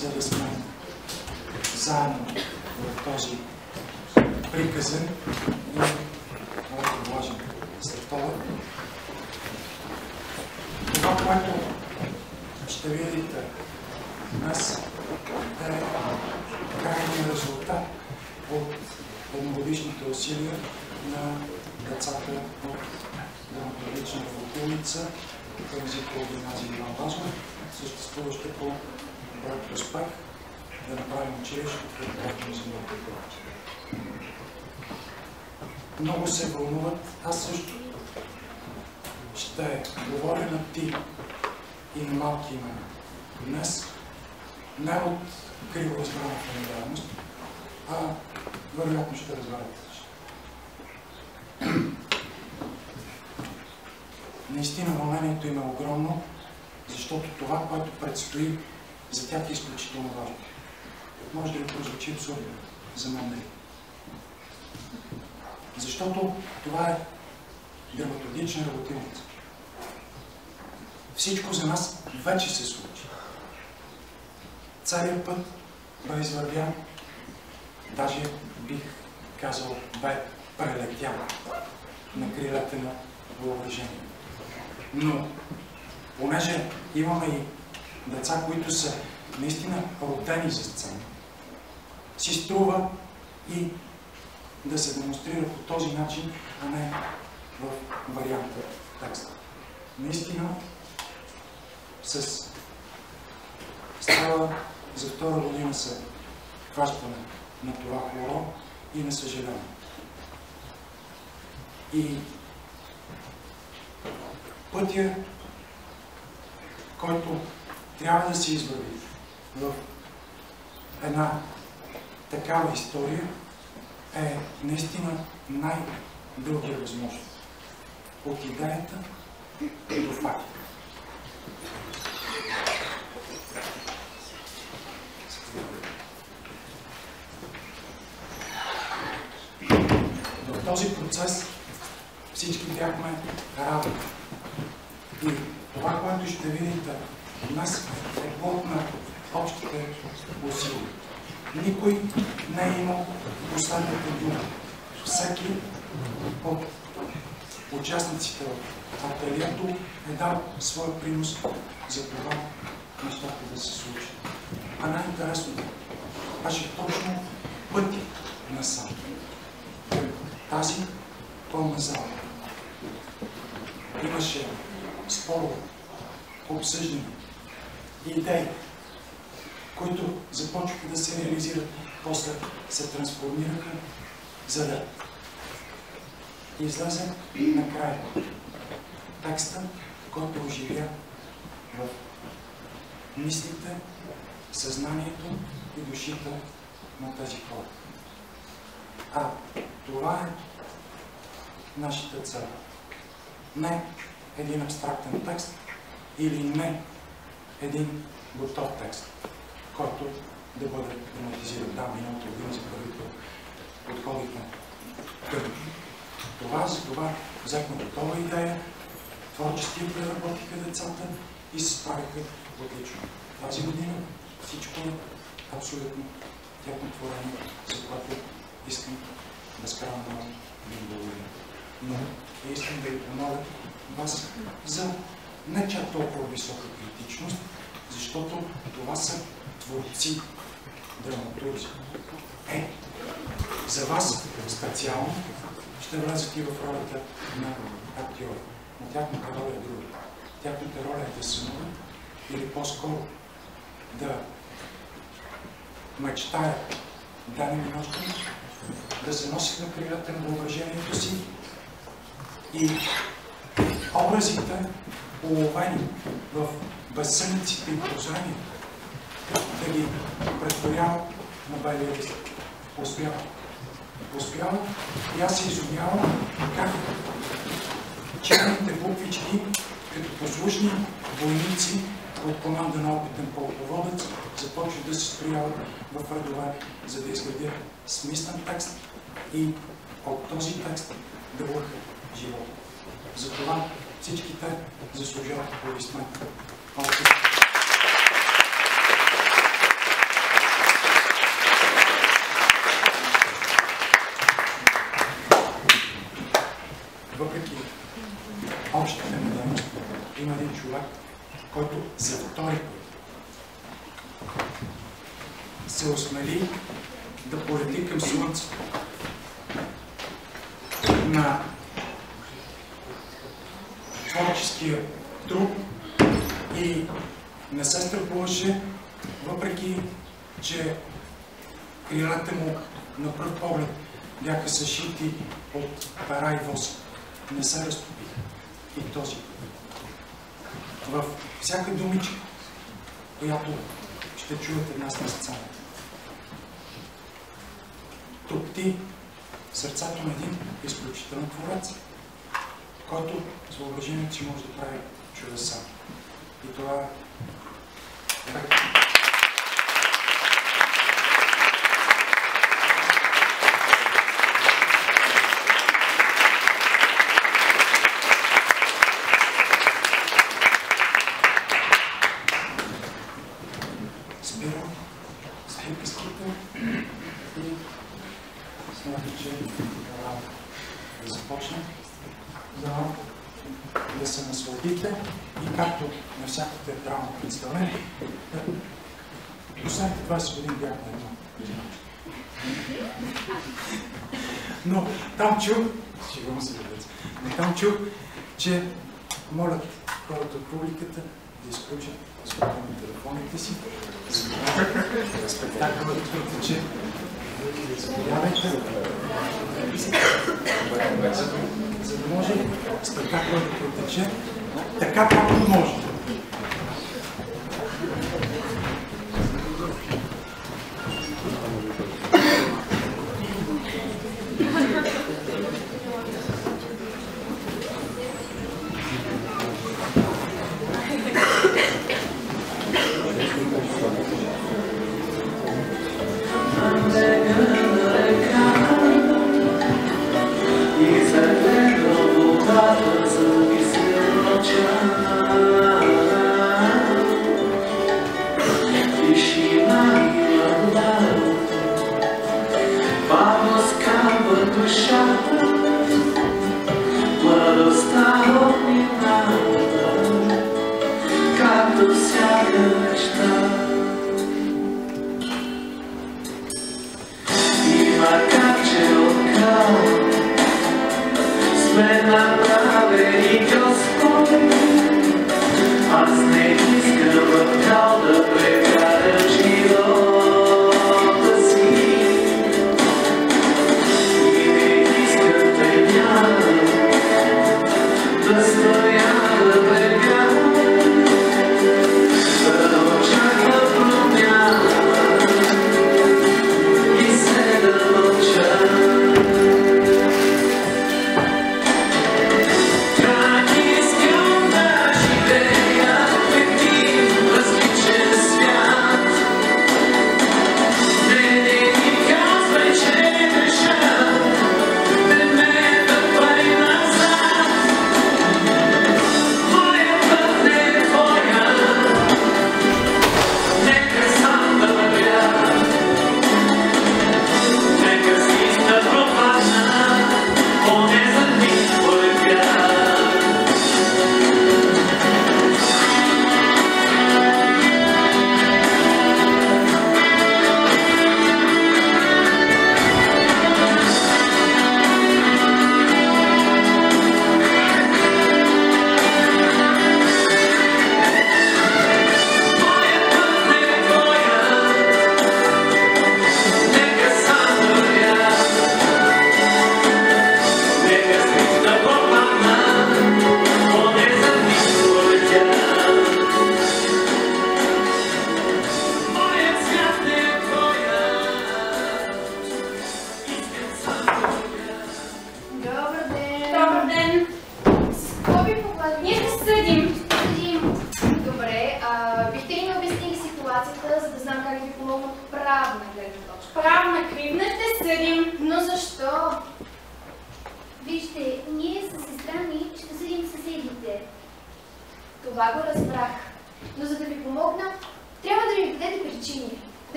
за да сме заедно в този приказен и много важен световен. Това, което ще видите днес, е крайният резултат от едногодишните усилия на децата от драматургична факултета към езикова гимназия Иван Вазов, съществуваща по проект успех да направим училището в работно за много повече. Много се вълнуват, аз също ще говоря на ти и на малки имена. Днес не от криво разбраната недавност, а вероятно ще разберете. Наистина вълнението им е огромно, защото това, което предстои, за тях е изключително важно. Може да ви прозвучи абсурдно, за мен не. Защото това е драматургична работилница. Всичко за нас вече се случи. Целият път бе извървян, даже бих казал, бе прелетян на крилете на въображение. Но, понеже имаме и деца, които са наистина родени за сцена, си струва и да се демонстрира по този начин, а не в варианта текста. Наистина, става за втора година се хващаме на това хоро и не съжаляваме. И пътя, който трябва да се извърви в една такава история, е наистина най-дългия възможност. От идеята до факта. В този процес всички бяхме равни. И това, което ще видите днес, е плод на общите усилия. Никой не е имал последната дума. Всеки от участниците в ателието е дал своя принос за това нещата да се случат. А най-интересното беше точно пътя насам. Тази пълна зала. Имаше спорове, обсъждания, идеи, които започнаха да се реализират, после се трансформираха, за да излезе накрая текста, който оживя в мислите, съзнанието и душите на тези хора. А това е нашата цел. Не един абстрактен текст или не един готов текст, който да бъде драматизиран. Да, миналата година за първи път подходихме към това, за това взехме готова идея, творчески преработиха децата и се справиха отлично. Тази година всичко е абсолютно тяхно творение, за което искам безкрайно да ви благодаря. Но искам да ви помоля вас за не чак толкова висока критичност, защото това са творци, драматурзи. За вас специално ще влязат и в ролята на актьори. Но тяхната роля е друга. Тяхната роля е да сънуват или по-скоро да мечтаят дадени нощи, да се носят на крилете на въображението си и образите, уловени в безсънниците и прозрението, да ги претворяват на белия лист. Успяват и аз се изумявам как черните буквички, като послушни войници от команда на опитен полководец, започват да се строяват в редове, за да изградят смислен текст и от този текст да върха живота. Затова всички те заслужават аплодисменти. се осмели да полети към Слънцето. На творческия труд и не се страхуваше, въпреки че крилата му на пръв поглед бяха съшити от пера и восък. Не се разтопиха. И този път. В всяка думичка, която ще чуете днес на сцената, топти сърцето на един изключителен творец, който с въображението си може да прави чудеса. И това е спирам с приказките и смятам, че да започнем да се насладите и както на всяко театрално представление, последните 20 години бях на едно. Но там чух, сигурно се ведеца, но там чух, че молят хората от публиката да изключат спокойно телефоните си, за спектакълът протече. Заповядайте, за да може спектакълът да протече така, както може.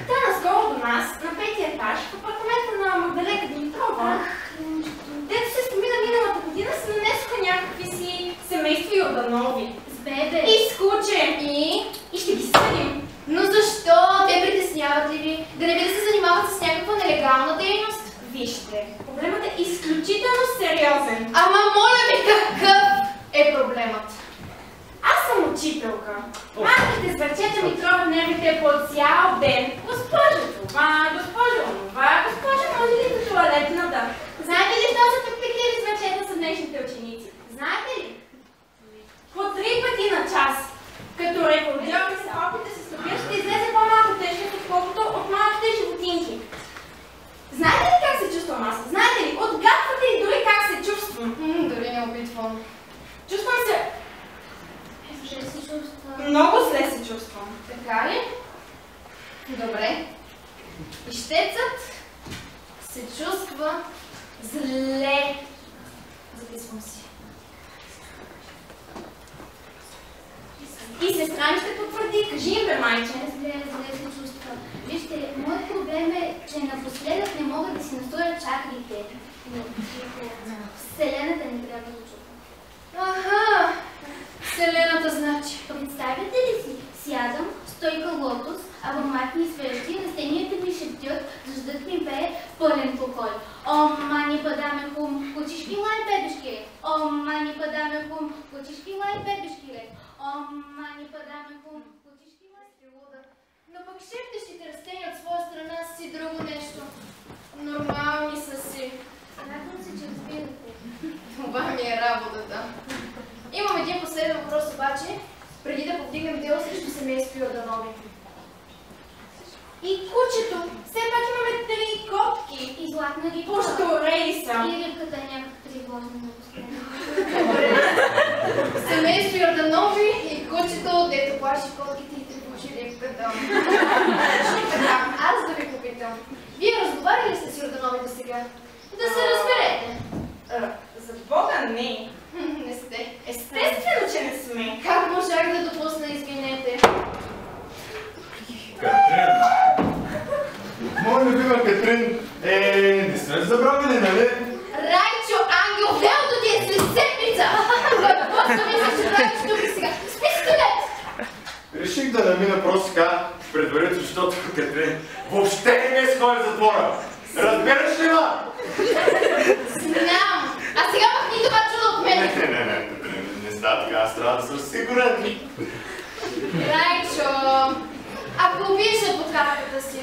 Та наскоро до нас, на 5-ти етаж, в Вижте, проблемът е изключително сериозен. Ама моля ви, какъв е проблемът? Аз съм учителка. Малките звърчета ми тровят нервите по цял ден. Госпожо това, госпожо онова, госпожо може ли до туалетната? Знаете ли, що са перспективи звърчета са днешните ученици? Знаете ли? По 3 пъти на час. Като рекордьорни се опита се стопят, ще излезе по-малко тежест, отколкото от малките животинки. Знаете ли как се чувствам аз? Знаете ли? Отгадвате ли дори как се чувствам? Дори не опитвам. Чувствам се... Зле се чувствам. Много зле се чувствам. Така ли? Добре. Ищецът се чувства зле. Записвам си. И сестра ми ще потвърди. Кажи им, бе, майче. Зле се чувства. Вижте, моят проблем е, че напоследък не мога да си настроя чакрите. Вселената ни трябва да чува. Аха! Вселената значи. Представяте ли си? Сядам, стойка лотос, а бамати ми свещи, растенията ми шептят, ждат ми пее в пълен покой. О, мани падаме хум, кучишки лай бебешки ред. О, мани падаме хум, кучишки лай бебешки ред. О, мани падаме хум, кучишки лай Прилуда. Но пък шептещите растения от своя страна си друго нещо. Нормални са си. Радвам се, че разбирате. Това ми е работата. Имам един последен въпрос обаче, преди да повдигнем дело срещу семейство Йорданови. И кучето. Все пак имаме 3 котки. И златна рибка. Пощорели са. И рибката е някак тревожна на последно. Семейство Йорданови и кучето, дето плаши котките и тревожи рибката. Така, аз да ви попитам. Вие разговаряли сте с Йорданови до сега? Да се разберете. За Бога не. Не сте. Естествено, че не сме. Как можах да допусна, извинете? Катрин! Моя любима Катрин, не сме забравили, нали? Райчо, ангел, велото ти е след седмица! Просто мисля, че Райчо тук сега. С пистолет! Реших да намина просто така предварително, защото Катрин въобще не ме сходи в затвора. Разбираш ли, ма? Знам! А сега махни това чудо от мен! Не става така, аз трябва да съм сигурен. Райчо, ако убиеш адвокатката си,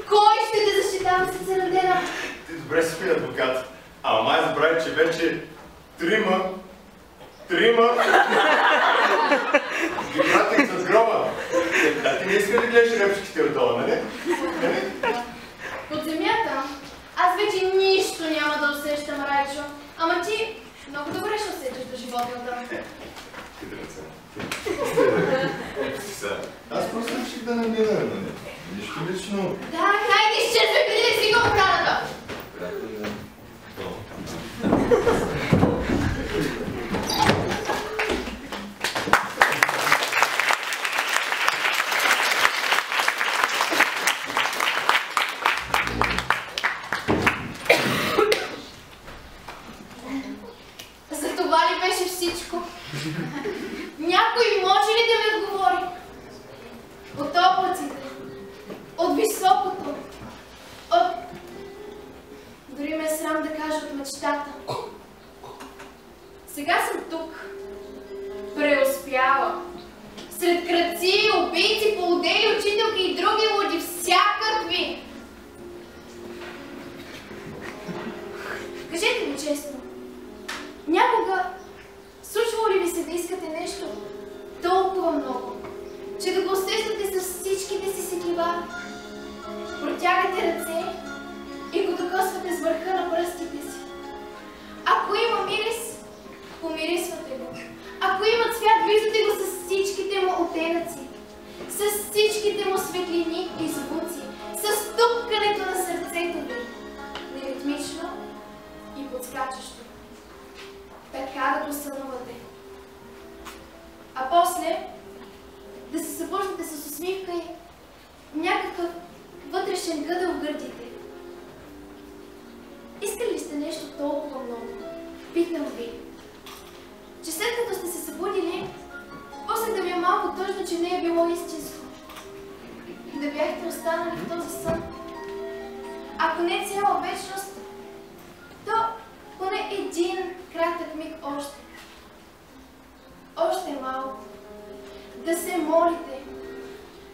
кой ще те защитава след 7 дена? Ти добре си адвокат. Ама май забрави, че вече трима ги пратих с гроба. Да, ти не иска да гледаш репчиките отдолу, нали? Под земята? Аз вече нищо няма да усещам, Райчо. Ама ти много добре ще усещаш до животната. Аз просто реших да намина, нали? Нищо лично. Да, хайде, изчезвай преди да стига охраната! За това ли беше всичко? Някой може ли да ми отговори? От облаците, от високото, от... Дори ме е срам да кажа от мечтата. Сега съм тук, преуспяла, сред крадци, убийци, полудели, учителки и други луди, всякакви. Кажете ми честно, някога случвало ли ви се да искате нещо толкова много, че да го усещате с всичките си сетива, протягате ръце и го докосвате с върха на пръстите си? Ако има мирис, помирисвате го. Ако има цвят, виждате го с всичките му оттенъци, с всичките му светлини и звуци, с тупкането на сърцето ви, неритмично и подскачащо. Така да го сънувате. А после да се събуждате с усмивка и някакъв вътрешен гъдъл в гърдите. Искали ли сте нещо толкова много? Питам ви, че след като сте се събудили, после да ви е малко тъжно, че не е било истинско. Да бяхте останали в този сън. Ако не цяла вечност, поне един кратък миг още. Още малко. Да се молите.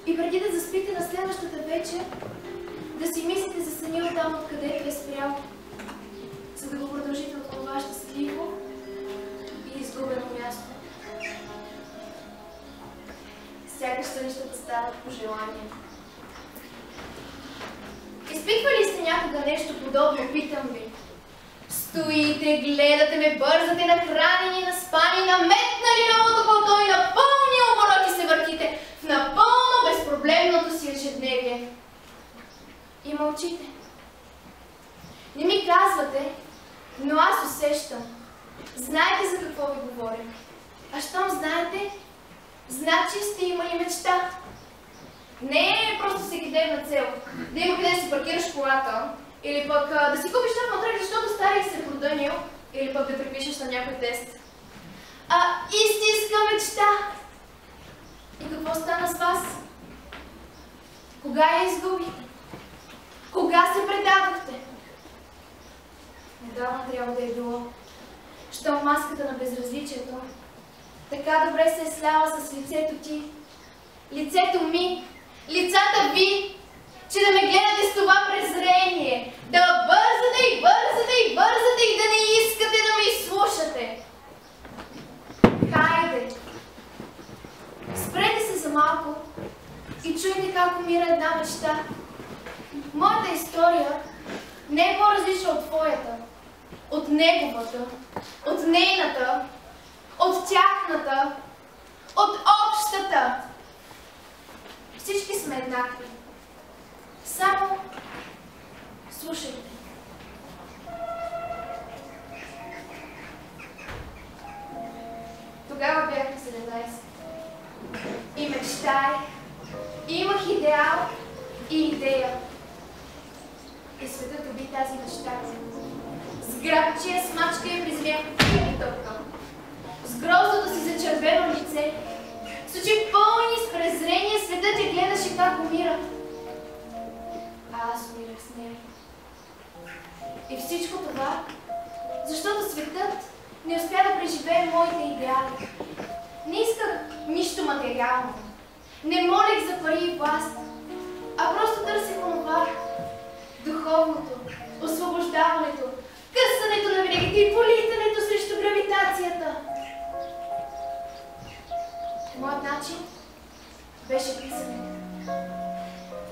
И преди да заспите на следващата вечер, да си мислите за съня оттам, откъдето е спрял, за да го продължите от това щастливо и изгубено място. Сякаш сънищата стават по желание. Изпитвали сте някога нещо подобно, питам ви? Стоите, гледате ме, бързате, нахранени, наспани, наметнали новото пълто и напълни обороти се въртите в напълно безпроблемното си ежедневие. И мълчите. Не ми казвате, но аз усещам. Знаете за какво ви говоря. А щом знаете, значи сте имали мечта. Не е просто всекидневна цел. Да има къде да си паркираш колата, или пък да си купиш нов мотор, защото стария се продънил, или пък да препишеш на някой тест. А истинска мечта. И какво стана с вас? Кога я изгубихте? Кога се предадохте? Недавно трябва да е било. Щом маската на безразличието така добре се е сляла с лицето ти, лицето ми, лицата ви, че да ме гледате с това презрение, да бързате и бързате и бързате и да не искате да ме изслушате. Хайде! Спрете се за малко и чуйте как умира една мечта. Моята история не е по-различна от твоята, от неговата, от нейната, от тяхната, от общата. Всички сме еднакви. Само слушайте. Тогава бях на 17. И мечтаех, и имах идеал и идея. И светът уби тази мечта. С грабчия смачка и приземях и ми тъпкам. С гроздото си зачервено лице, с очи пълни с презрение, светът я гледаше как умира. А аз умирах с нея. И всичко това, защото светът не успя да преживее моите идеали. Не исках нищо материално. Не молех за пари и власт, а просто търсех онова, духовното, освобождаването, късането на веригите и политането срещу гравитацията. Моят начин беше писането.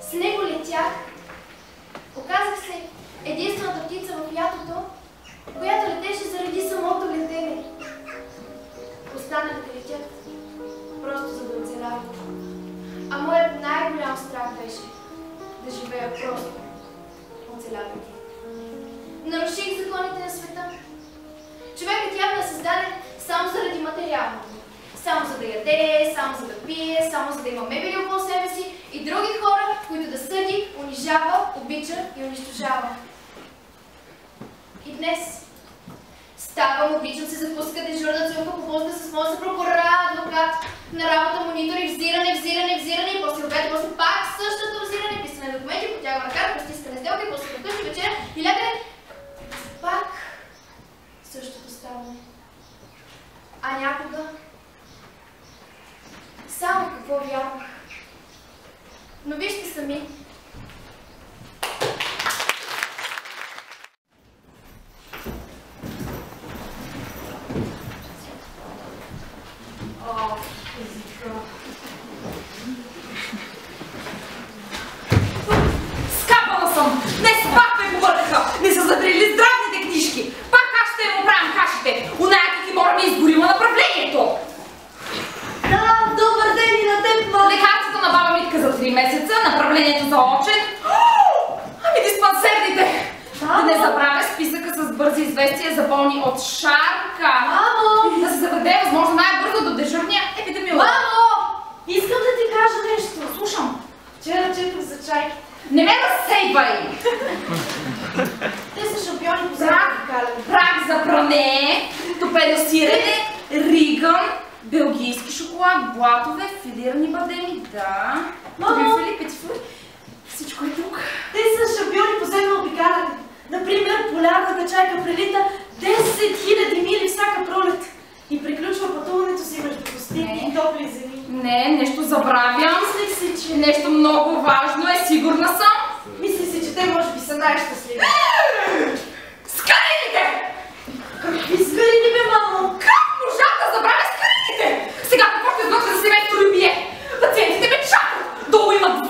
С него летях. Оказах се единствената птица в лятото, която летеше заради самото летене. Останалите летят просто за да оцеляват. А моят най-голям страх беше да живея просто оцелявайки. Наруших законите на света. Човекът явно е създаден само заради материалното. Само за да яде, само за да пие, само за да има мебели около себе си и други хора, които да съди, унижава, обича и унищожава. И днес ставам, обичам се запуска дежурна целка по въздуха с моя съпруг, адвокат, на работа монитори, взиране и после обед, и после пак същото взиране, писане на документи, потягване на карта, стискане сделка и после вкъщи вечеря и лягане. Пак същото ставане. А някога само какво вярвах. Но вижте сами. Скапала съм! Днес пак ме побъркаха! Не са задрили здравните книжки! Пак как ще им оправям кашите? Оная кикимора ми изгорила направлението! Да, добър ден и на теб, мама! Лекарството на баба Митка за 3 месеца, направлението за очен. Ами диспансерните! Да не забравя списъка с бързи известия за болни от шарка. Мамо! Да се заведе възможно най-бързо до дежурния епидемиолог. Мамо! Искам да ти кажа нещо. Слушам. Вчера четох за чайките. Не ме разсейвай! Те са шампиони по Прах за пране, топедосирене, ригън, белгийски шоколад, блатове, филирани бадеми, да. Трюфели, петифури, всичко е тук. Те са шампиони по земно обикаляне. Например, полярната чайка прелита 10 000 мили всяка пролет и приключва пътуването си между пустини и топли земи. Не, нещо забравям. Мислех си, че... Нещо много важно е, сигурна съм. Мислех си, че те може би са най-щастливи. Скарините! Какви скарини, бе, мамо? Как можа да забравя скарините? Сега какво ще сготвя за семейство Любие? Пациентите ме чакат! Долу има 20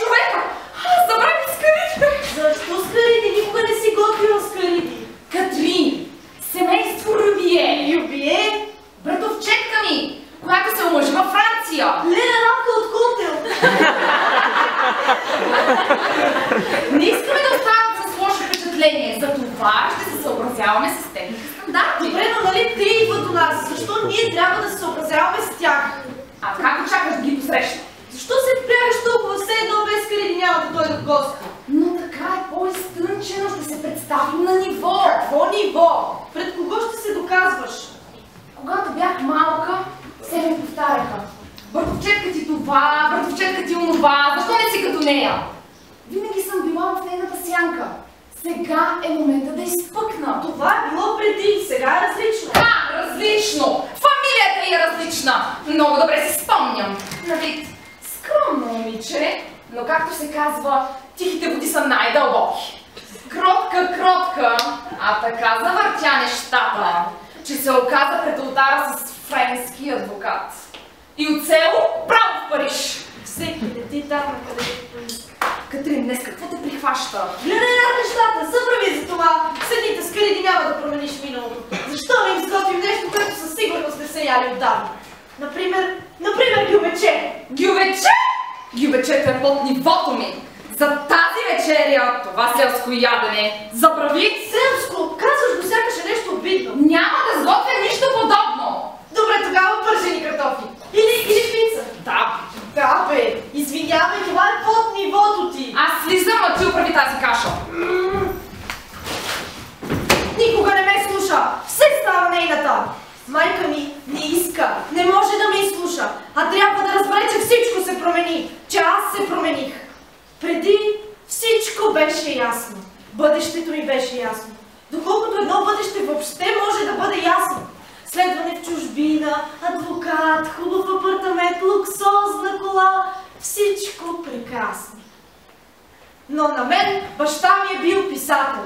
човека! Аз забравя скарините! Защо скарини? Никога не си готвила скарини. Катрин! Семейство Любие! Любие? Братовчетка ми, която се омъжи във Франция! Лена Равка от Кутел! Не искаме да остават с лошо впечатление, затова ще се съобразяваме с техните стандарти. Добре, но нали те идват у нас? Защо ние трябва да се съобразяваме с тях? А как очакваш да ги посрещна? Защо се впрягаш толкова? Все едно без скарини няма да дойдат гости. Но така е по-изтънчено, ще се представим на ниво. Какво ниво? Пред кого ще се доказваш? Когато бях малка, се ми повтаряха. Братовчетка ти това, братовчетка ти онова, защо не си като нея? Винаги съм била в нейната сянка. Сега е момента да изпъкна. Това е било преди, сега е различно. Различно! Фамилията й е различна. Много добре си спомням. На вид скромно момиче, но както се казва, тихите води са най-дълбоки. Кротка, а така завъртя нещата, че се оказа пред олтара с френски адвокат. И от село право в Париж. Всеки лети там, където поиска. Катрин, днес какво те прихваща? Гледай над нещата, забрави за това. Седните скариди няма да промениш миналото. Защо не им сготвим нещо, което със сигурност не са яли отдавна? Например, гювече. Гювече? Гювечето е под нивото ми. За тази вечеря, това селско ядене, забрави. Селско, казваш го сякаш е нещо обидно. Няма да сготвя нищо подобно. Добре, тогава пържени картофи. Или пица. Да, бе. Извинявай, това е под нивото ти. Аз слизам, а ти оправи тази каша. Никога не ме слуша. Все става нейната. Майка ми не иска, не може да ме изслуша, а трябва да разбере, че всичко се промени, че аз се промених. Преди всичко беше ясно. Бъдещето ми беше ясно. Доколкото едно бъдеще въобще може да бъде ясно. Следване в чужбина, адвокат, хубав апартамент, луксозна кола, всичко прекрасно. Но на мен баща ми е бил писател.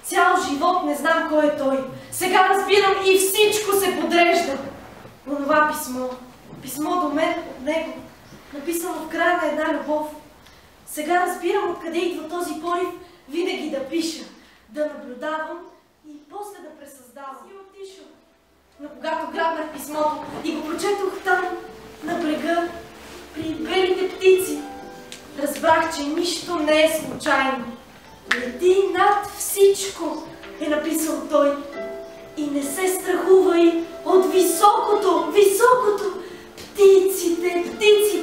Цял живот не знам кой е той. Сега разбирам и всичко се подрежда. Онова писмо до мен от него, написано в края на една любов. Сега разбирам откъде идва този порив винаги да пиша, да наблюдавам и после да пресъздавам. И отишъл. Но когато грабнах писмото и го прочетох там, на брега, при белите птици, разбрах, че нищо не е случайно. Лети над всичко, е написал той. И не се страхувай от високото. Птиците,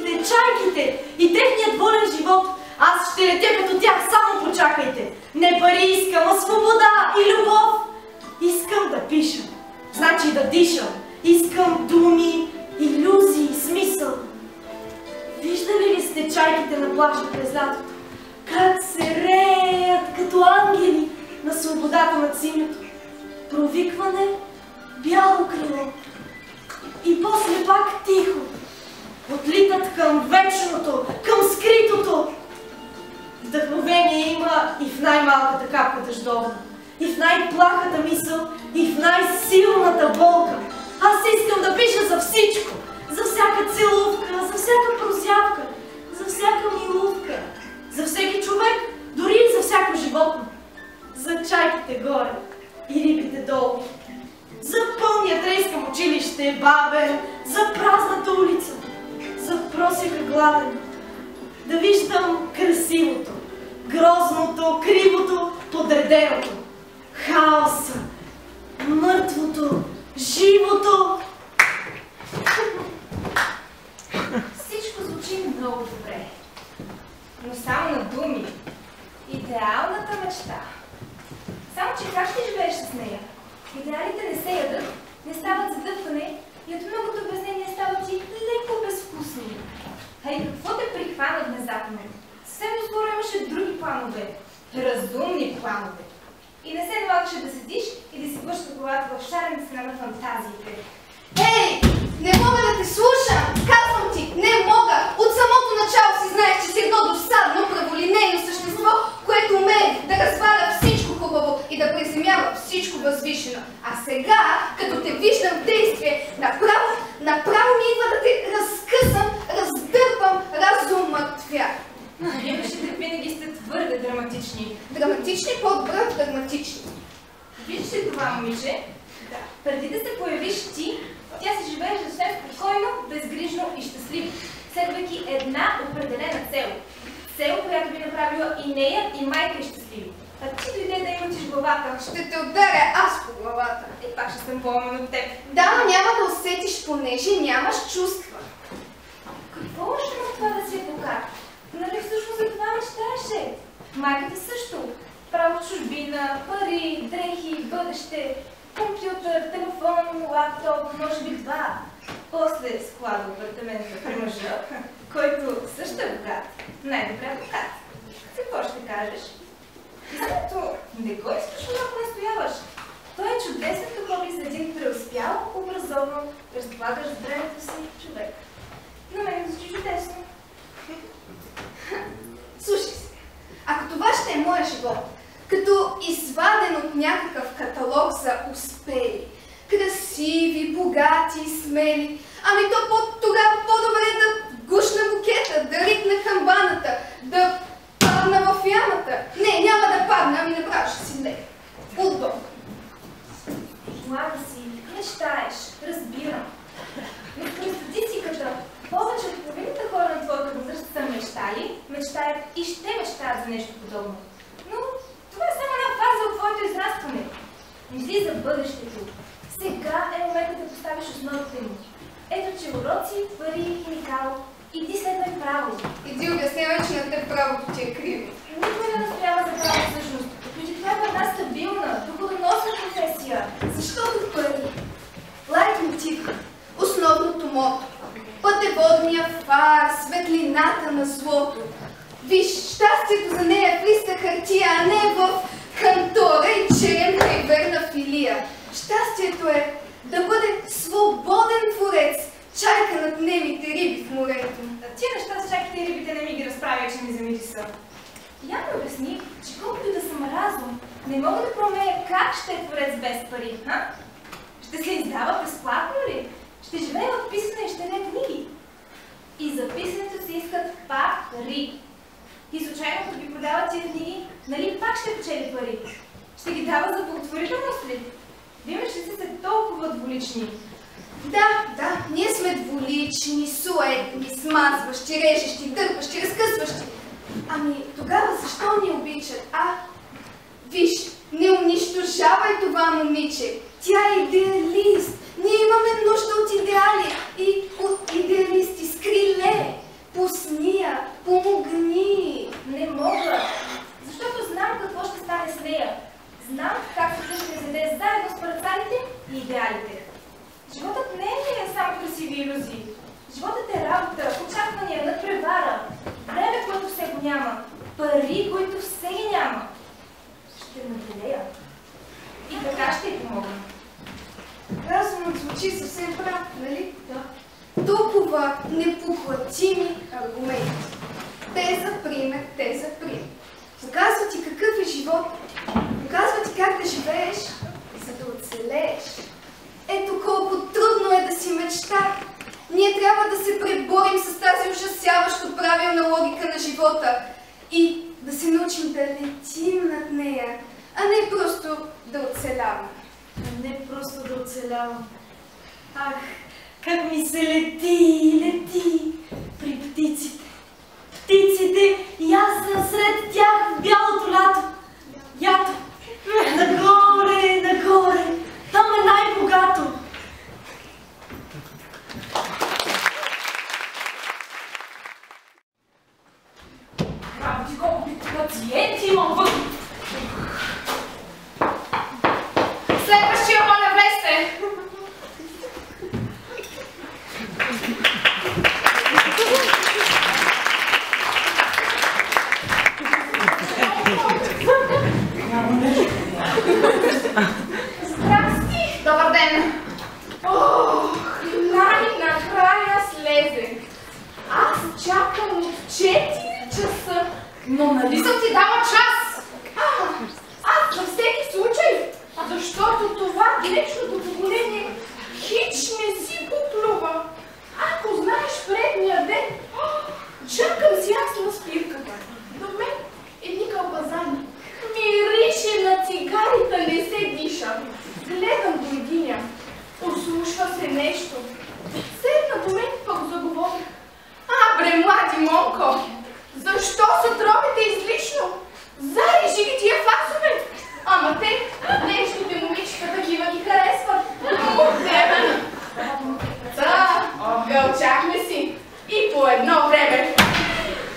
чайките и техният волен живот. Аз ще летя като тях, само почакайте. Не пари искам, а свобода и любов. Искам да пиша, значи да дишам. Искам думи, илюзии, смисъл. Виждали ли сте чайките на плажа през лятото? Как се реят като ангели на свободата над синьото. Провикване, бяло крило. И после пак тихо. Отлитат към вечното, към скритото. Вдъхновение има и в най-малката капка дъждовна, и в най-плахата мисъл, и в най-силната болка. Аз искам да пиша за всичко. За всяка целувка, за всяка прозявка, за всяка милувка. За всеки човек, дори и за всяко животно. За чайките горе и рибите долу. За пълния трескам училище, бабен, за празната улица, за просека гладен. Да виждам красивото, грозното, кривото, подреденото, хаоса, мъртвото, живото. Всичко звучи много добре, но само на думи. Идеалната мечта. Само че как ще живееш с нея? Идеалите не се ядат, не стават задъвкане и от многото обяснения стават и леко безвкусни. А и какво те прихвана внезапно? Съвсем доскоро имаше други планове, разумни планове. И не се налагаше да седиш и да си блъща главата в шарен страна на фантазиите. Ей, не мога да те слушам! Казвам ти, не мога! От самото начало си знаеш, че си едно досадно, праволинейно същество, което умее да разваля всичко хубаво и да приземява всичко възвишено. А сега, като те виждам в действие, направо ми идва да те разкъсам, раздърпам, разумъртвя. Юношите винаги сте твърде драматични. Драматични, по-добре от драматични. Виждаш ли това момиче? Да. Преди да се появиш ти, тя се живее съвсем спокойно, безгрижно и щастливо, следвайки една определена цел. Цел, която би направила и нея, и майка и щастливи. А ти дойде да иматиш главата. Ще те ударя аз по главата. И пак ще съм по-умен от теб. Да, но няма да усетиш, понеже нямаш чувства. Какво още на това да си адвокат? Нали всъщност за това мечтаеше? Майката също. Право чужбина, пари, дрехи, бъдеще, компютър, телефон, лаптоп, може би два. После склада апартамента при мъжа, който също е богат. Най-добре адвокат. Какво ще кажеш? Защото не го изключвам, ако настояваш. Той е чудесното хоби за един преуспял, образован, разполагащ с времето си човек. На мен ми звучи чудесно. Слушай се, ако това ще е моя живот, като изваден от някакъв каталог за успели, красиви, богати, смели, ами то тогава по-добре да гушна букета, да ритна камбаната, да падна в ямата. Не, няма да падна, ами направо ще си лег. Удобно. Млада си, мечтаеш, разбирам. Но според статистиката, повече от половината хора на твоята възраст са мечтали, мечтаят и ще мечтаят за нещо подобно. Но това е само една фаза от твоето израстване. Мисли за бъдещето. Сега е моментът да поставиш основите му. Ето, че уроци, пари, химикал, иди следвай право. Иди обяснявай, че на теб правото ти е криво. Никой не настоява за право всъщност. Преди това е една стабилна, доходоносна професия. Защото пари. Лайтмотив, основното мото, пътеводния фар, светлината на злото. Виж, щастието за нея е в листа хартия, а не в кантора и черемка и верна филия. Щастието е да бъде свободен творец, чайка над немите риби в морето. Тия неща с чайките и рибите не ми ги разправя, че ми замити са. Я ми обясни, че колкото и да съм разум, не мога да проумея как ще е творец без пари, а? Ще се издава безплатно ли? Ще живее от писане и ще не книги. И за писането се искат пари. И случайно, като ги продава тия книги, нали пак ще печели пари? Ще ги дава за благотворителност ли? Вимаш ли сте толкова двулични? Да, ние сме двулични, суетни, смазващи, режещи, дърпащи, разкъсващи. Ами тогава защо ни обичат, а? Виж, не унищожавай това момиче. Тя е идеалист. Ние имаме нужда от идеали и от идеалисти с криле. Пусни я, помогни. Не мога, защото знам какво ще стане с нея. Знам как се ще заде заедно с парацалите и идеалите. Животът не е само красиви илюзии. Животът е работа, очаквания, надпревара, време, което все го няма, пари, които все ги няма. Ще наделея. И така ще й помогна. Разумът звучи съвсем прав, нали? Да. Толкова непоплатими аргументи. Теза пример, теза пример. Показва ти какъв е живот. Показва ти как да живееш, за да оцелееш. Ето колко трудно е да си мечта. Ние трябва да се преборим с тази ужасяващо правилна логика на живота и да се научим да летим над нея, а не просто да оцеляваме. Не просто да оцелявам. Ах, как ми се лети при птиците. Птиците и аз насред тях в бялото лято. Ято. Нагоре. Там е най-богато. Браво ти, колко пациенти имам вътре. Следващия, моля, влезте. Здрасти! Добър ден! Ох, най-накрая слезе. Аз чакам от 4 часа. Но нали съм ти дала час? Аз за всеки случай, защото това гречното поколение хич не си поплюва. Ако знаеш предния ден, чакам си аз на спирката. До мен едни кълбазани. Мирише на цигарите, не се диша. Гледам до единя. Послушва се нещо. Седна до мен, пък заговорих. Бре, млади момко, защо са отровите излишно? Зарежи ги тия фасове. Ама те, днешните момичета, такива ги харесват. Да, гълчахме си. И по едно време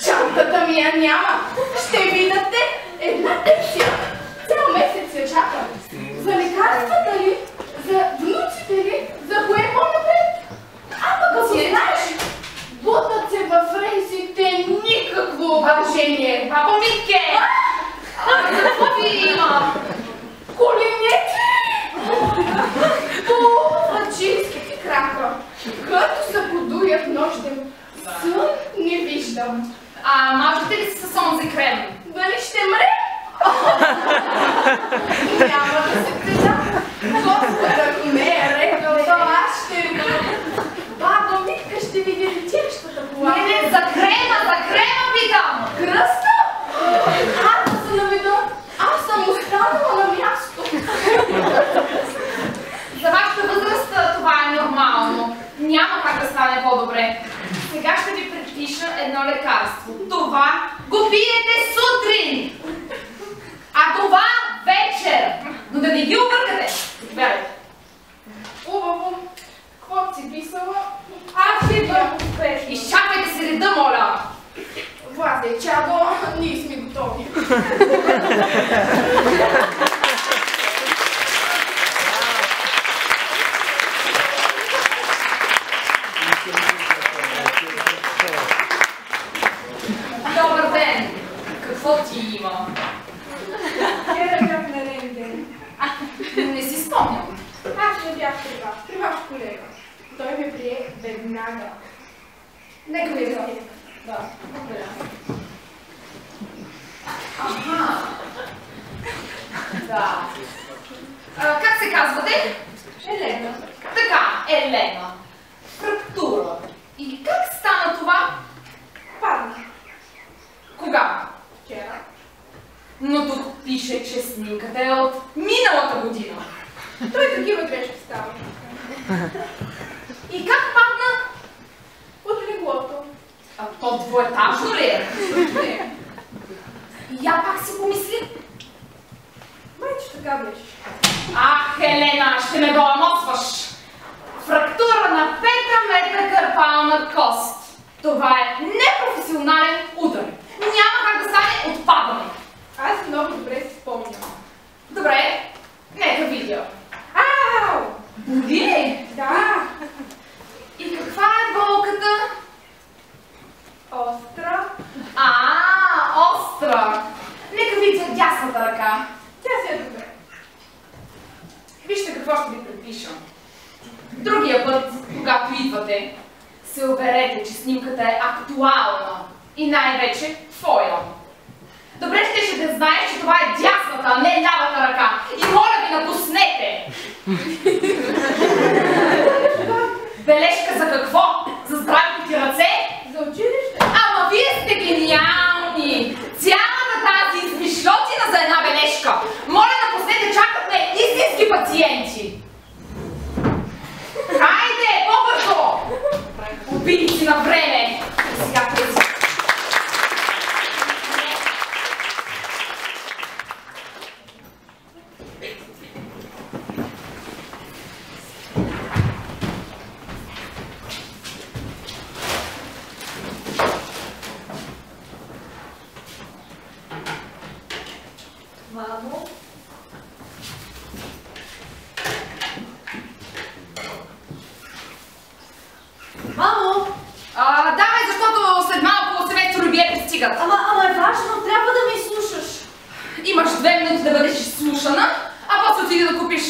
чантата ми я няма. Ще видите една пенсия. Цял месец я чакам. За лекарствата ли? За внуците ли? За кое по-напред? Пък ако знаеш, бутат се във рейсите никакво уважение. Бабо Митке! Какво ви има? Коленете! Фачинските крака. Като се подуят нощем, сън не виждам. Мажете ли си с онзи крем? Дали ще мре? Няма да се предам. Господ, ако не е рекал, то аз ще рекам. Баба Митка ще види летящата кола. Не, за крема питам! Кръста? Аз да се наведа. Аз съм останала на място. За вашата възраст това е нормално. Няма как да стане по-добре. Сега ще ви предпиша едно лекарство. Това го пиете сутрин, а това вечер. Но да не ги объркате. Гледайте. Убаво. Какво си писала? Аз ще бях успешна. Изчакайте се реда, моля. Влазе, чадо, ние сме готови. Добър ден! Какво ти има? Вчера бях на ден ден. Не си спомням. Аз не бях при ваш колега. Той ме прие веднага. Нека ми да. Да, благодаря. Да. Как се казвате? Елена. Така, Елена. Фрактура. И как стана това? Падна. Кога? Вчера. Но тук пише, че снимката е от миналата година. Той такива грешки става. И как падна? От леглото. То двоетажно ли е? Не. И я пак си помисли. Майче така беше. Ах, Елена, ще ме баламосваш. Фрактура на 5 метра карпална кост. Това е непрофесионален удар. Няма как да стане отпадане. Аз много добре си спомням. Добре, нека видя. Ау! Боли ли? Да. И каква е болката? Остра. Остра. Нека видя дясната ръка. Тя си е добре. Вижте какво ще ви предпишам. Другия път, когато идвате, се уверете, че снимката е актуална и най-вече твоя. Добре ще да знаеш, че това е дясната, а не лявата ръка. И моля ви, напуснете! Бележка за какво? За здравите ти ръце? За училище? Ама вие сте гениални! Цялата тази измишлотина за една бележка! Моля, напуснете, чакат ме истински пациенти! Хайде, по-бързо! Убийци на време! Сега тези. Мамо? Мамо! Давай, защото след малко семейство Любие пристигат. Ама е важно, трябва да ме слушаш. Имаш 2 минути да бъдеш изслушана, а после отиди да купиш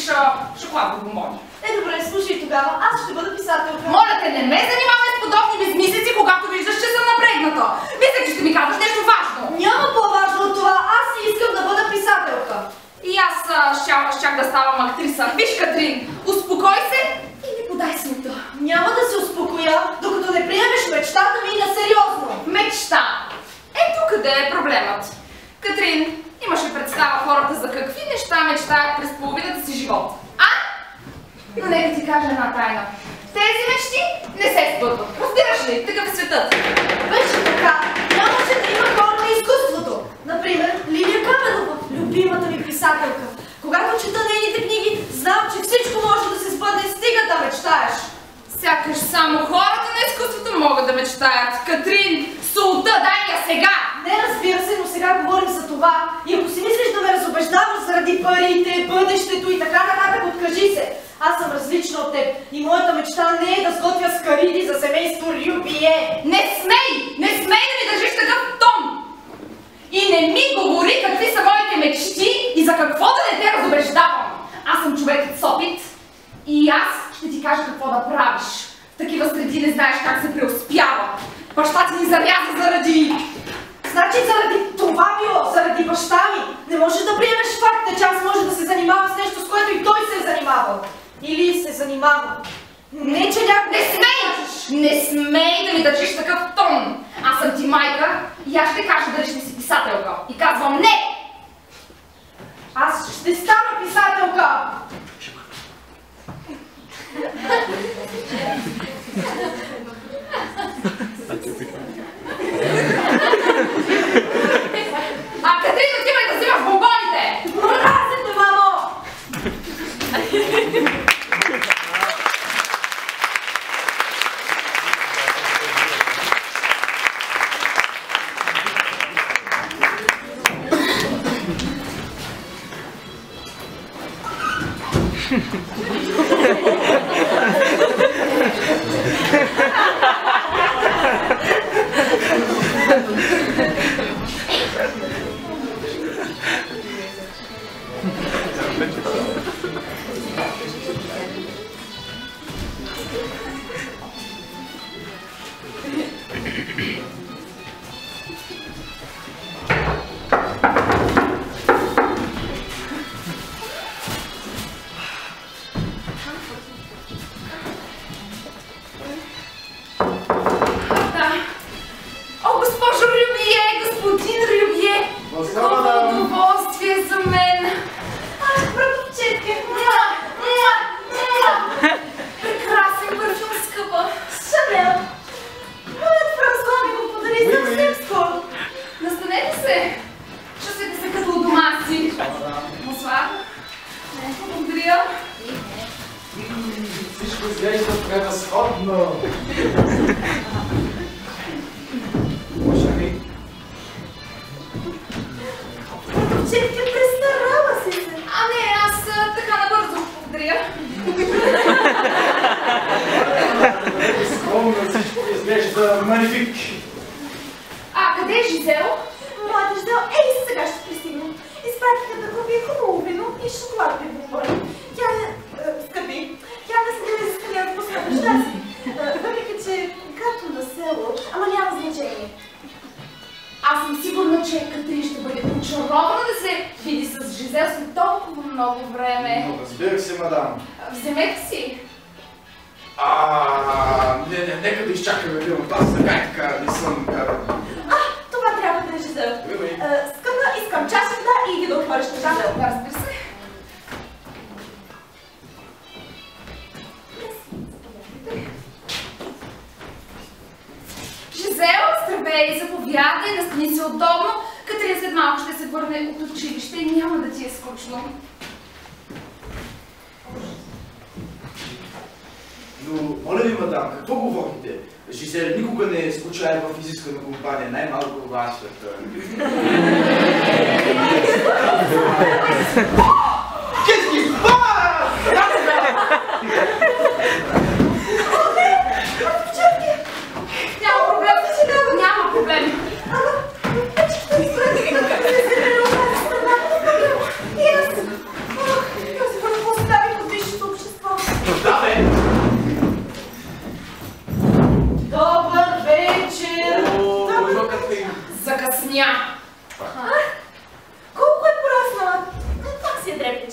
шоколадни бомбони. Добре, слушай тогава, аз ще бъда писателка. Моля те, не ме занимавай с подобни безмислици, когато виждаш, че съм напрегната. Мисля, че ще ми казваш нещо важно. Няма по-важно от това, аз си искам да бъда писателка. И аз щях да ставам актриса. Виж, Катрин, успокой се и ми подай смета. Няма да се успокоя, докато не приемеш мечтата ми на сериозно. Мечта. Ето къде е проблемът. Катрин, имаш ли представа хората за какви неща мечтаят през половината си живот? А? Но нека ти кажа една тайна. Тези мечти не се сбъдват. Разбираш ли? Такъв е светът. Беше така. Нямаше да има хора на изкуството. Например, Лилия Каменова, любимата ми писателка. Когато чета нейните книги, знам, че всичко може да се сбъдне, стига да мечтаеш. Сякаш само хората на изкуството могат да мечтаят. Катрин, солта, дай я сега! Не, разбира се, но сега говорим за това. И ако си мислиш да ме разобеждаваш заради парите, бъдещето и така нататък, откажи се. Аз съм различна от теб и моята мечта не е да сготвя скариди за семейство Рюбие. Не смей! Не смей да ми държиш такъв тон! И не ми говори какви са моите мечти и за какво да не те разобеждавам. Аз съм човекът с опит и аз ще ти кажа какво да правиш. В такива среди не знаеш как се преуспява. Баща ти ни заряза заради... Значи заради това било, заради баща ми. Не можеш да приемеш факта, че аз може да се занимавам с нещо, с което и той се е занимавал. Или се занимава. Не, че някой... Не смей! Не смей да ми държиш такъв тон! Аз съм ти майка и аз ще кажа дали ще си писателка. И казвам не! Аз ще стана писателка! А, Катрин, отивай да взимаш бомбоните! Мразите, мамо!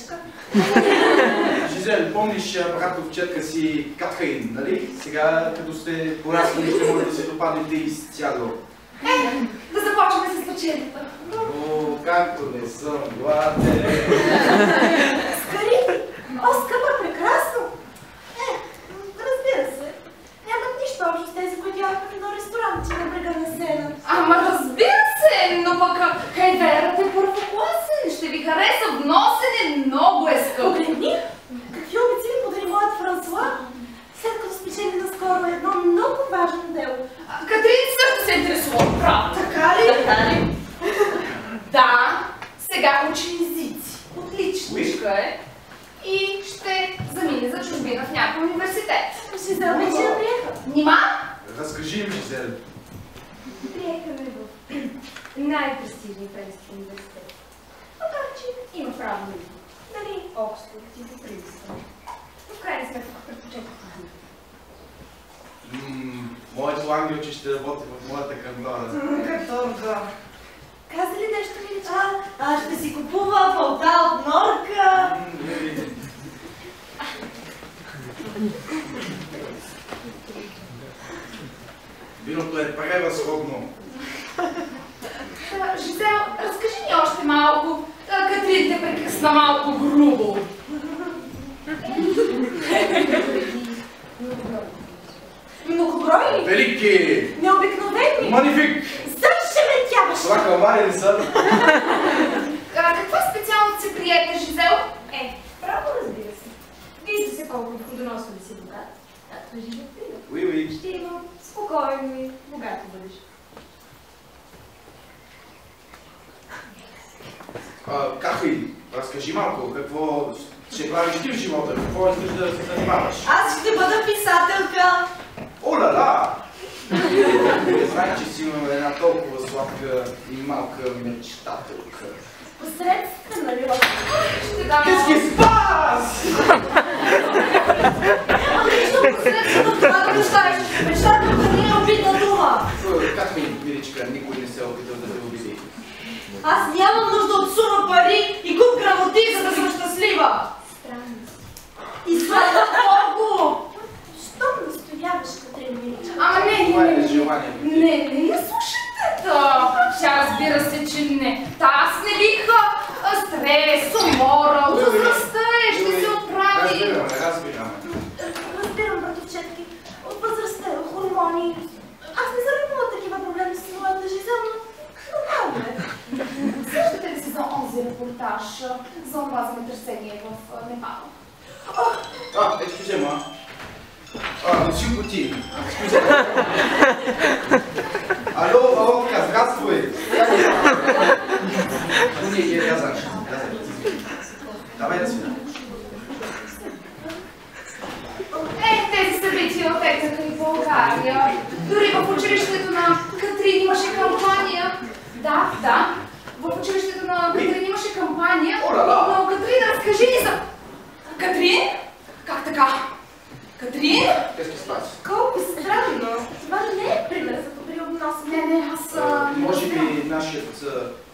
колечка. Жизел, помниш братовчетка си Катрин, нали? Сега, като сте пораснали, ще може да се допаднете изцяло. Да започваме с вечерята. О, както не съм гладен. Скари! О, скъпа, прекрасно! Разбира се. Нямат нищо общо с тези, които ядохме в едно ресторанче на брега на Сена. Ама разбира се, но пък хайверът е първокласен, ще ви хареса, вносен е, много е скъп. Погледни! Какви обици ми подари моят Франсуа, след като спечели наскоро едно много важно дело. Катрин също се интересува от право. Така ли? Така ли? Да, сега учи езици. Отличничка е. И ще замине за чужбина в някой университет. Жизел вече я приеха. Нима? Разкажи ми, Жизел. Приеха ме в най-престижния френски университет. Макар че има право на избор. Дали Оксфорд и по Принстън. Но в крайна сметка предпочетох това. Моето ангелче ще работи в моята кантора. Като да. Каза ли нещо, Миличка? Ще си купува палта от норка. Виното е превъзходно. Жизел, разкажи ни още малко. Катрин те прекъсна малко грубо. Многобройни, Велики! необикновени. Манифик! Зашеметяващи. Това калмари ли са? Каква специалност се приете, Жизел? Право, разбира се. Вижда се колко плодоносен си богат. Както живот прида. Oui. Ще имам спокойно и богато бъдеще. Кафи, разкажи малко, какво ще правиш ти в живота, какво искаш да се занимаваш? Аз ще бъда писателка. О-ла-ла! Не знаех, че си имам една толкова сладка и малка мечтателка. Посредствена ли? Ще дам... Къски спас! Нищо посредствено това да мечтаеш. Мечтателка не е обидна дума. Как ми, миличка, никой не се е опитал да те обиди? Аз нямам нужда от сума пари и куп грамоти, за да съм щастлива. Странно. И слава Богу! Що настояваш, Катрин Миличка? Ама не, Това е желание. не слушайте то. Тя разбира се, че не. Аз не бих стрес, умора, от възрастта ще се отправи. Разбираме. Разбирам, братовчетки. От възрастта, хормони. Аз не съм имала такива проблеми с моята Жизел, но нормално е. Сещате ли се за онзи репортаж за това земетресение в Непал? Excusez-moi. Monsieur Poutine. Алло, Володка, здравствуй. Я за. Давай да свидам. Тези събития отекнаха и в България. Дори в училището на Катрин имаше кампания. Да. В училището на Катрин имаше кампания. Но Катрин, разкажи ни за... Катрин? Как така? Катрин? Къски спас. Колко странно. Това не е пример за подриобносене. Не, аз... Може би нашият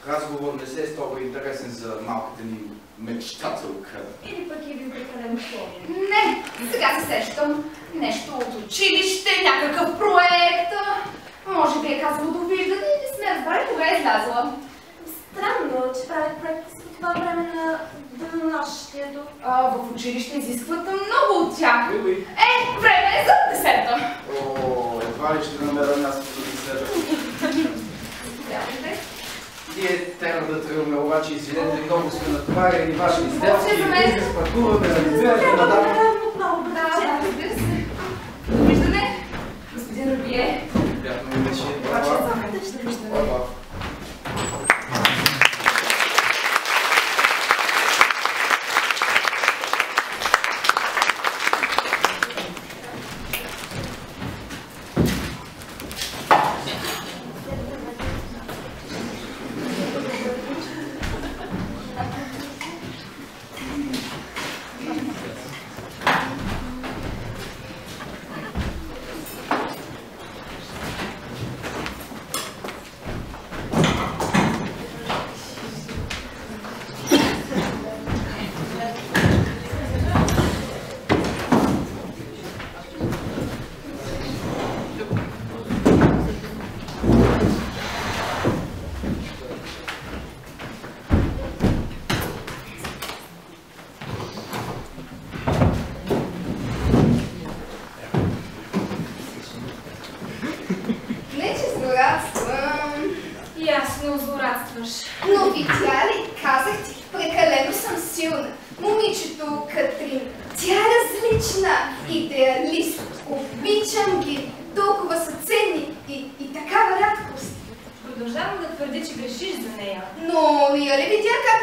разговор не се е толкова интересен за малката ни мечтателка. Или пък е бил прекалено сложен. Не, сега се сещам. Нещо от училище, някакъв проект. Може би е казало довиждане и не сме разбрали кога е излязла. Странно, че правят проекти с това време на денонощието. В училище изискват много от тях. Oui. Време е за десерта. О, едва ли ще намеря място за десерта. Заповядайте. Ние трябва да тръгваме, обаче извинете, много сме натоварени ваши изделки. За мен. Ние спакуваме, разбирате, мадам. Отново, Да, разбира се. Довиждане, господин Рубие. Приятно ми беше. Браво.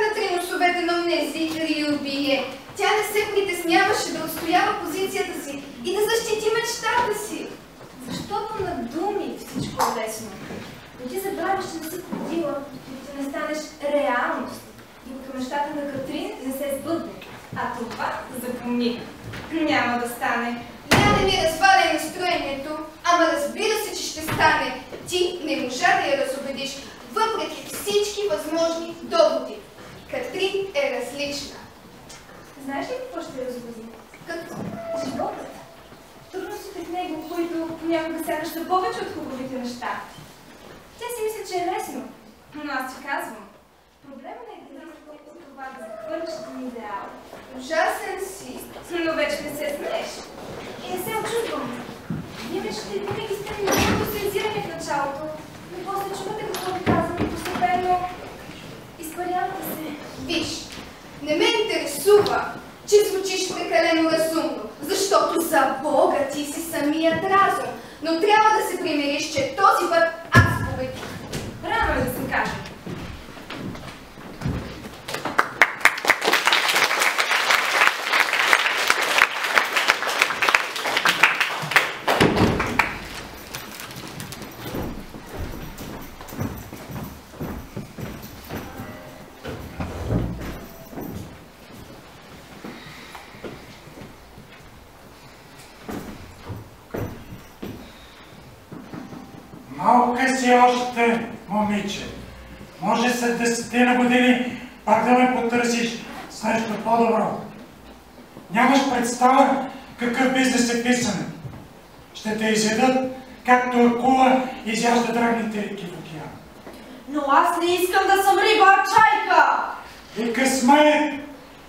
натри носовете на онези Риобие. Тя не се притесняваше да отстоява позицията си и да защити мечтата си. Защото на думи всичко е лесно. Но ти забравяш, че не си ходила, докато не станеш реалност. И докато мечтата на Катрин не се сбъдне. А това, запомни, няма да стане. Няма да ми разваля настроението, ама разбира се, че ще стане. Ти не можа да я разубедиш, въпреки всички възможни доводи. Катрин е различна. Знаеш ли какво ще разубеди? Какво? Животът. Трудностите в него, които понякога сядаш за повече от хубавите неща. Тя си мисля, че е лесно, но аз ти казвам. Проблемът е това да захвърляш един идеал. Ужасен си, но вече не се смееш. И не се очудвам. Вие вече винаги сте много социализирани в началото, но после чувате какво ви казвам и постепенно изпарявате се. Виж, не ме интересува, че звучиш прекалено разумно, защото за Бога ти си самият разум, но трябва да се примириш, че този път аз победих. Рано е да се каже. Малка си още, момиче. Може след 10 години пак да ме потърсиш с нещо по-добро. Нямаш представа какъв бизнес е писане. Ще те изядат, както акула изяжда драгните реки в океана. Но аз не искам да съм риба, а чайка! И късмет!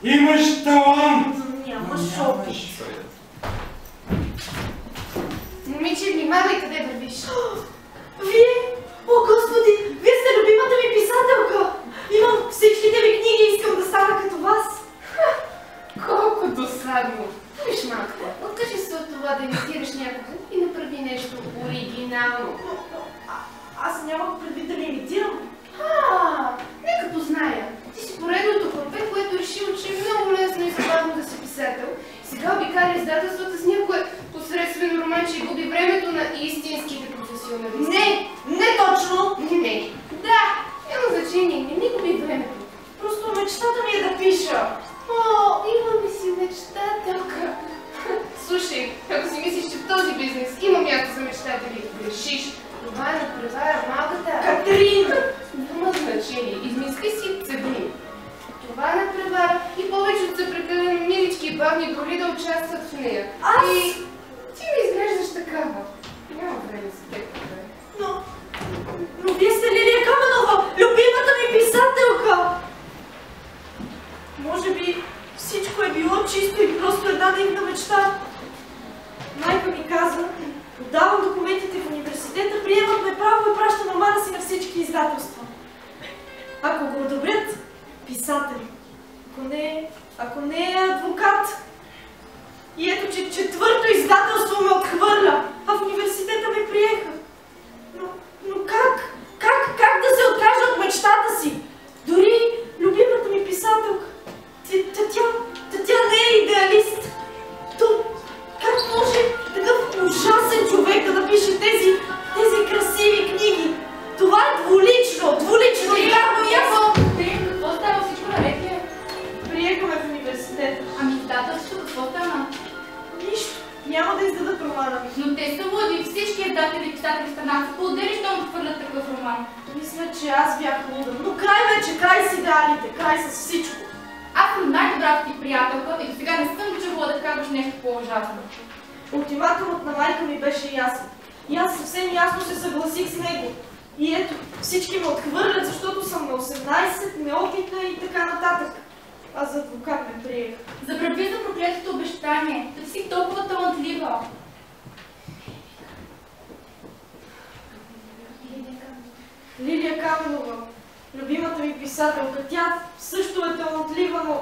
Имаш талант! Нямаш опит. Момиче, внимавай къде вървиш. Вие? О, Господи! Вие сте любимата ми писателка! Имам всичките ви книги и искам да стана като вас. Колко досадно! Виж, малко, откажи се от това да имитираш някого и направи нещо оригинално. Аз нямах предвид да ви имитирам. Нека позная. Ти си поредното хлапе, което решил, че е много лесно и забавно да си писател. Сега обикаля издателствата с някое посредствено романче и губи времето на истинските професионалисти. Не точно! Не. Да, няма значение, не ми губи времето. Просто мечтата ми е да пиша. Имаме си мечтателка. Слушай, ако си мислиш, че в този бизнес има място за мечтатели, грешиш. Това е надпревара малката. Катрин! Няма значение. Измисли си Цедрин. Това е надпревара и повечето са прекалено милички и бавни дори да участват в нея. И ти ми изглеждаш такава. Няма време за теб. Но вие сте Лилия Каменова, любимата ми писателка! Може би всичко е било чисто и просто една наивна мечта. Майка ми каза, подавам документите в университета, приемат ме право и праща романа си на всички издателства. Ако го одобрят, писател. Ако не е адвокат. И ето, че четвърто издателство ме отхвърля, а в университета ме приеха. Но как да се откажа от мечтата си? Дори любимата ми писателка, тя не е идеалист. Как може такъв ужасен човек да напише тези красиви книги? Това е двулично и ясно. Какво става, всичко наред ли? Приехаме в университета. Ами издателството какво стана? Нищо. Няма да издадат романа ми. Но те са луди, всички издатели и писатели станаха по-удели, щом отхвърлят такъв роман. Мисля, че аз бях луда. Но край с идеалите, край с всичко. Аз съм най-добрата ти приятелка и до сега не съм чувала да казваш нещо по-ужасно. Ултиматумът на майка ми беше ясен. И аз съвсем ясно се съгласих с него. И ето, всички ме отхвърлят, защото съм на 18, неопитна и така нататък. А за адвокат ме приех. Забрави за проклетото обещание, да си толкова талантлива. Лилия Каменова, любимата ми писателка, тя също е талантлива, но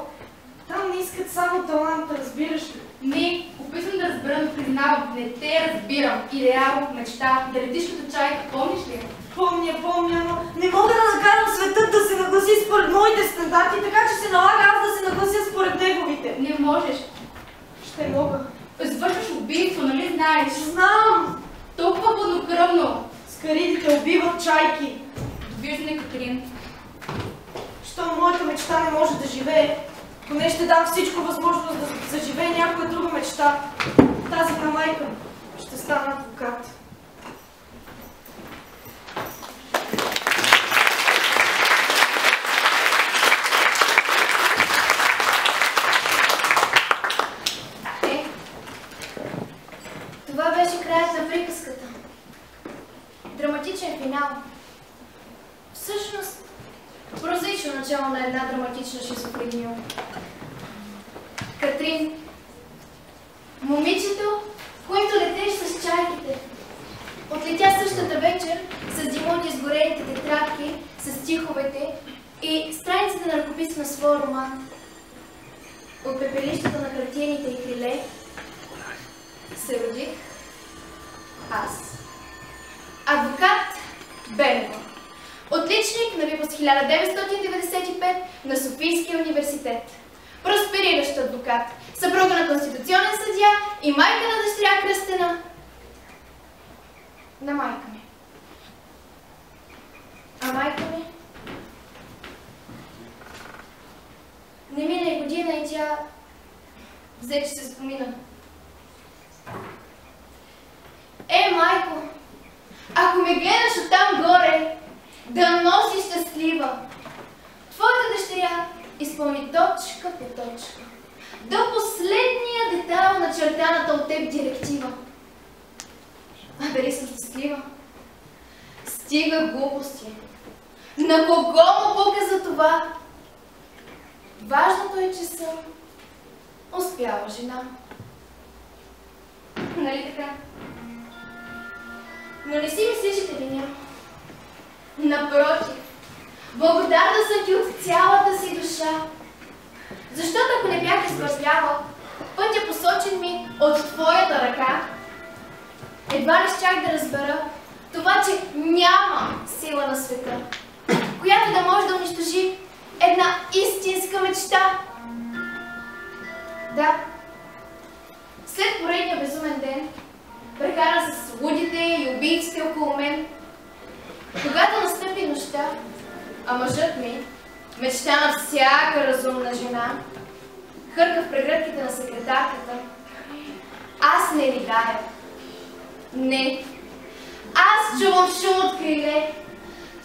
там не искат само таланта, разбираш ли? Не, опитвам да разбера, но признавам, не те разбирам. Идеал, мечта, да летиш като чайка, помниш ли? Помня, но не мога да накарам светът да се нагласи според моите стандарти, така че се налага аз да се наглася според неговите. Не можеш. Ще мога. Извършваш убийство, нали знаеш? Знам! Толкова хладнокръвно. Скаридите убиват чайки. Виждане, Катрин. Щом моята мечта не може да живее, поне ще дам всичко възможност да заживее някоя друга мечта. Тази на майка. Ще стана адвокат. Това беше краят на приказката. Драматичен финал. Всъщност, прозаично начало на една драматична шизофрения. Катрин, момичето, което летеше с чайките, отлетя същата вечер с Димон изгорените тетрадки, с стиховете и страниците на ръкопис на своя роман. От пепелищата на хартиените и криле се родих аз. Адвокат Бенева. Отличник на Випуск 1995 на Софийския университет. Проспериращ адвокат. Съпруга на конституционен съдия и майка на дъщеря кръстена на майка ми. А майка ми? Не мина и година и тя взе, че се спомина. Майко, ако ме гледаш оттам горе, да носи щастлива. Твоята дъщеря изпълни точка по точка. До последния детайл на чертаната от теб директива. А дали съм щастлива? Стига глупости. На кого му пука за това? Важното е, че съм успяла жена. Нали така? Но не си мислиш, Катерина. Напротив, благодарна съм ти от цялата си душа. Защото ако не бях изпървявал пътя посочен ми от твоята ръка, едва ли щях да разбера това, че няма сила на света, която да може да унищожи една истинска мечта. Да, след поредния безумен ден, прекаран с лудите и убийците около мен, когато настъпи нощта, а мъжът ми, мечта на всяка разумна жена, хърка в прегръдките на секретарката, аз не ридая. Не. Аз чувам шум от криле.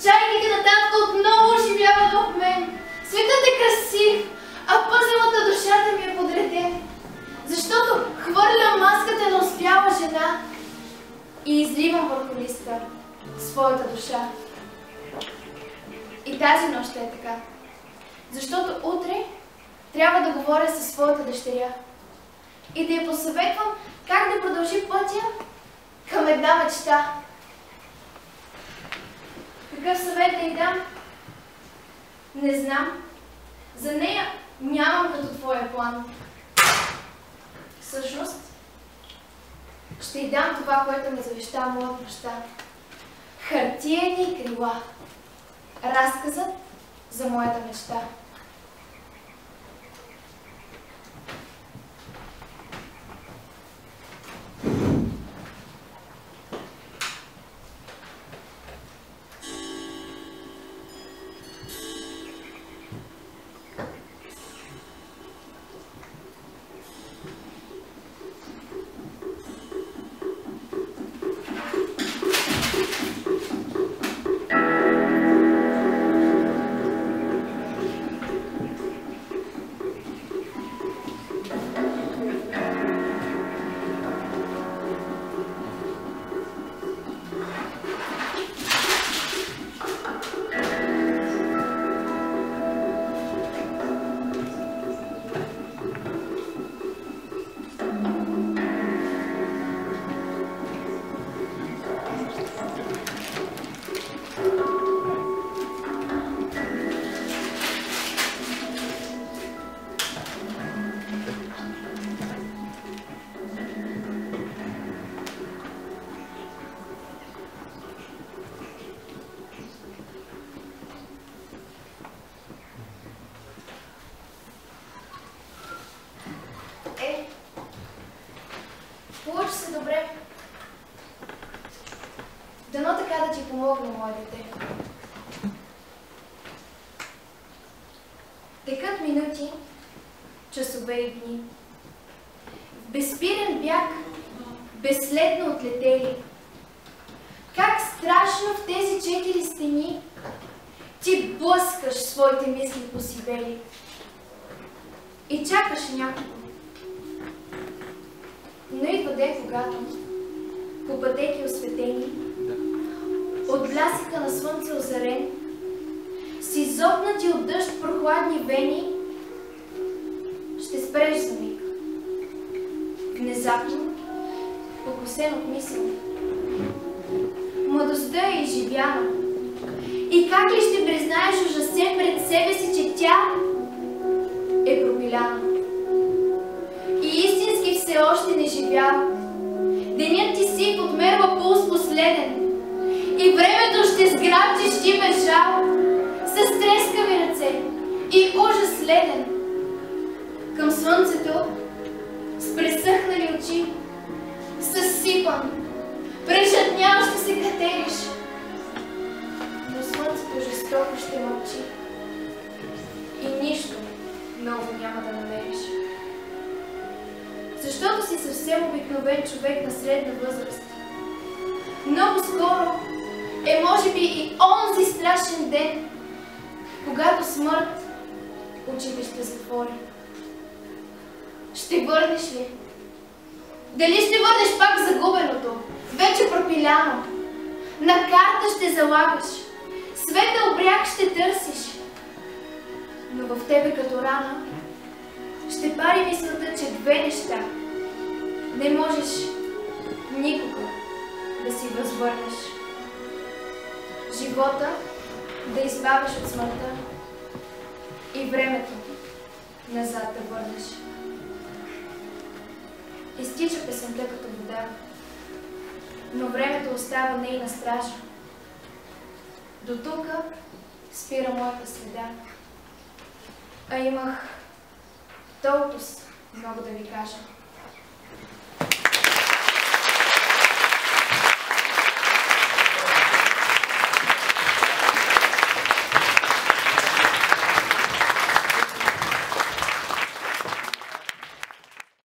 Чайките на татко отново оживяват в мен. Светът е красив, а пъзелът на душата ми е подреден. Защото хвърлям маската на успяла жена и изливам върху листа своята душа. И тази нощ е така. Защото утре трябва да говоря със своята дъщеря и да я посъветвам как да продължи пътя към една мечта. Какъв съвет да й дам? Не знам. За нея нямам като твоя план. Всъщност, ще й дам това, което ми завеща моят баща. Хартиени крила. Разказът за моята мечта. минути, часове и дни. В безспирен бяг, безследно отлетели. Как страшно в тези 4 стени ти блъскаш своите мисли по сибели и чакаш някого. Но идва ден, когато по пътеки осветени, от блясъка на слънце озарен, с изопнати от дъжд прохладни вени, ще спреш за миг. Внезапно, покосен от мисъл, младостта е изживяна. И как ли ще признаеш ужасен пред себе си, че тя е пропиляна? И истински все още не живява. Денят ти си подмерва пулс последен. И времето ще сграбчиш ти без жал, с трескави ръце и ужас леден. Към слънцето, с пресъхнали очи, съсипан, прежадняващо се катериш. Но слънцето жестоко ще мълчи и нищо много няма да намериш. Защото си съвсем обикновен човек на средна възраст. Много скоро е може би и онзи страшен ден, когато смърт очите ще затвори. Ще върнеш ли? Дали ще върнеш пак загубеното, вече пропиляно? На карта ще залагаш, светъл бряг ще търсиш, но в тебе като рана ще пари мисълта, че 2 неща не можеш никога да си възвърнеш. Живота да избавиш от смъртта и времето назад да върнеш. Изтича песента като вода, но времето остава нейна стража. До тук спира моята следа, а имах толкова много да ви кажа.